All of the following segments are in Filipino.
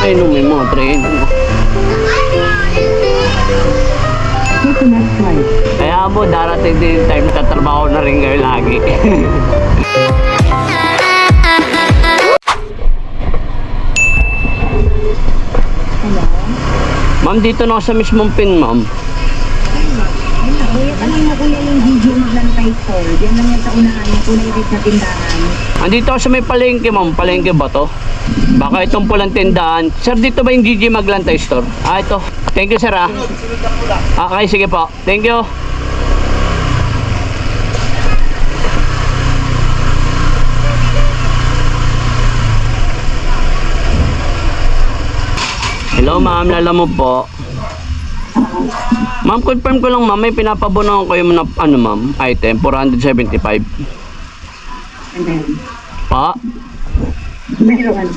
Ay, no, may mga train. Kaya mo, darating din yung time na tatrabaho na rin kayo lagi. Hello? Ma'am, dito na ako sa mismong pin, ma'am. Kuya, kanina kuya yung video maglantay ko. Diyan lang yan sa unahan yung kunay sa tindahan. Andito ako sa may palengke, ma'am. Palengke ba to? Baka itong pulang tindahan. Sir, dito ba yung GG Maglantay store? Ah, ito. Thank you, sir, ah. Okay, sige po. Thank you. Hello, ma'am. Lala mo po. Ma'am, confirm ko lang, ma'am. May pinapabunahan ko yung ano, ma'am, item. 475. And then, Pa? meron.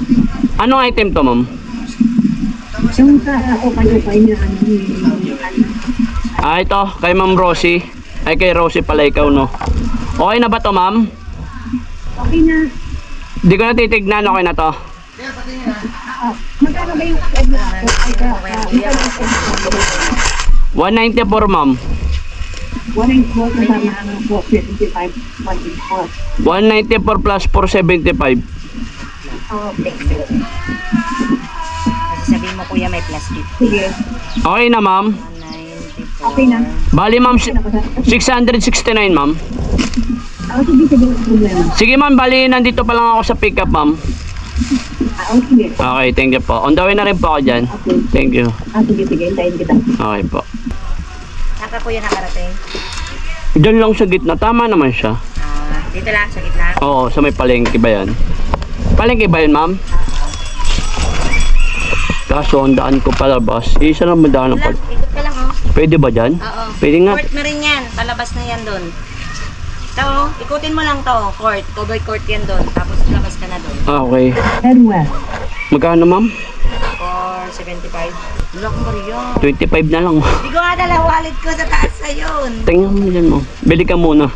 Anong item to, ma'am? Yung sa upay-upay na ano, Ah, ito. Kay Ma'am Rosie. Ay, kay Rosie pala ikaw, no? Okay na ba to, ma'am? okay na. Di ko na titignan. Okay na to. Magkano ba yung 194, ma'am. 194 kasama ang 475, 184. 194 plus 475. Sabihin mo kuya may plastic. Sige. Okay na, ma'am. 194. Okay na. Bali, ma'am, 669, ma'am. Sige, sige, problema. Sige, ma'am. Bali, nandito pa lang ako sa pickup, ma'am. Sige. Okay, thank you po. On the way na rin po ako dyan. Okay. Thank you. Sige, sige, hintayin kita. Okay po. Saka kuya nakarating? Diyan lang sa gitna. Tama naman siya. Dito lang sa gitna. Oo, sa may palengke ba yan? Palengke ba yun, ma'am? Kaso, ang daan ko palabas. Isa lang madaan Wala, pala. ikot ka lang oh. Pwede ba dyan? Oo. Pwede nga. Court na rin yan. Palabas na yan doon. Ito oh, ikutin mo lang to. Court. Covered court yan doon. Tapos labas ka na doon. Ah, okay. Head west. Magkano, ma'am? 475. Wala kong bariyo. 25 na lang. Hindi ko nga dala wallet ko sa taas sa yun. Tingnan mo dyan, mo. Bili ka muna.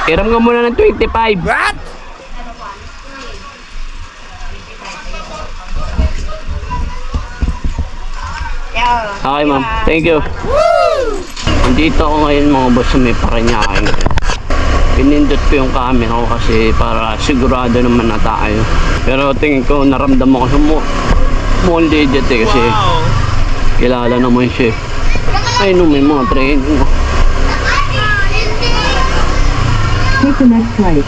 Iram ka muna ng 25. What? Okay, ma'am. Thank you. Nandito ako ngayon, mga boss, sa may Parañaque. Pinindot ko yung camera ko kasi para sigurado naman na tayo. Pero tingin ko, naramdaman ko sa mukhang legit eh, kasi kilala naman siya. Ay, no, may mga train. Take the next right.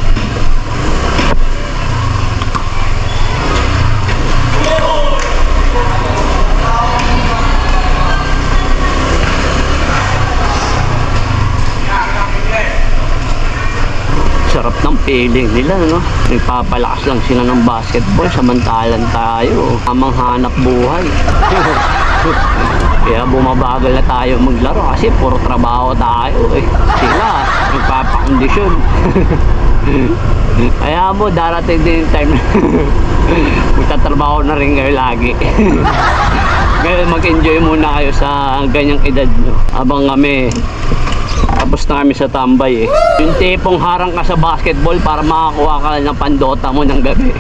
Sarap ng feeling nila, no? Nagpapalakas lang sila ng basketball, samantalan tayo. Tamang hanap buhay. Kaya bumabagal na tayo maglaro kasi puro trabaho tayo eh. Sila, nagpapakondisyon. Kaya mo, darating din yung time na magtatrabaho na rin kayo lagi. Kaya mag-enjoy muna kayo sa ganyang edad nyo. Abang kami, tapos na kami sa tambay eh. Yung tipong harang ka sa basketball para makakuha ka ng pandota mo ng gabi.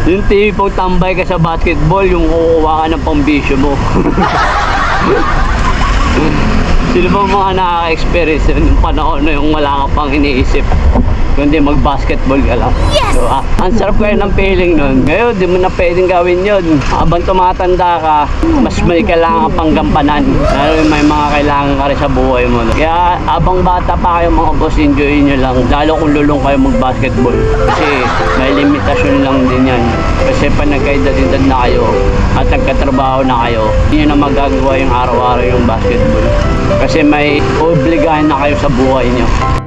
Yung tipong tambay ka sa basketball, yung kukuha ka ng pambisyo mo. Sino ba mga nakaka-experience yung panahon na yung wala ka pang iniisip? Kundi mag-basketball ka lang. Yes! So, ang sarap kayo ng feeling nun. Ngayon, di mo na pwedeng gawin yun. Habang tumatanda ka, mas may kailangan ka pang gampanan. Lalo may mga kailangan ka rin sa buhay mo. Kaya, habang bata pa kayo mga boss, enjoy nyo lang. Lalo kung lulong kayo mag-basketball. Kasi may limitasyon lang din yan. Kasi pag nagkaedad-edad na kayo at nagkatrabaho na kayo, hindi nyo na magagawa yung araw-araw yung basketball. Kasi may obligahan na kayo sa buhay nyo.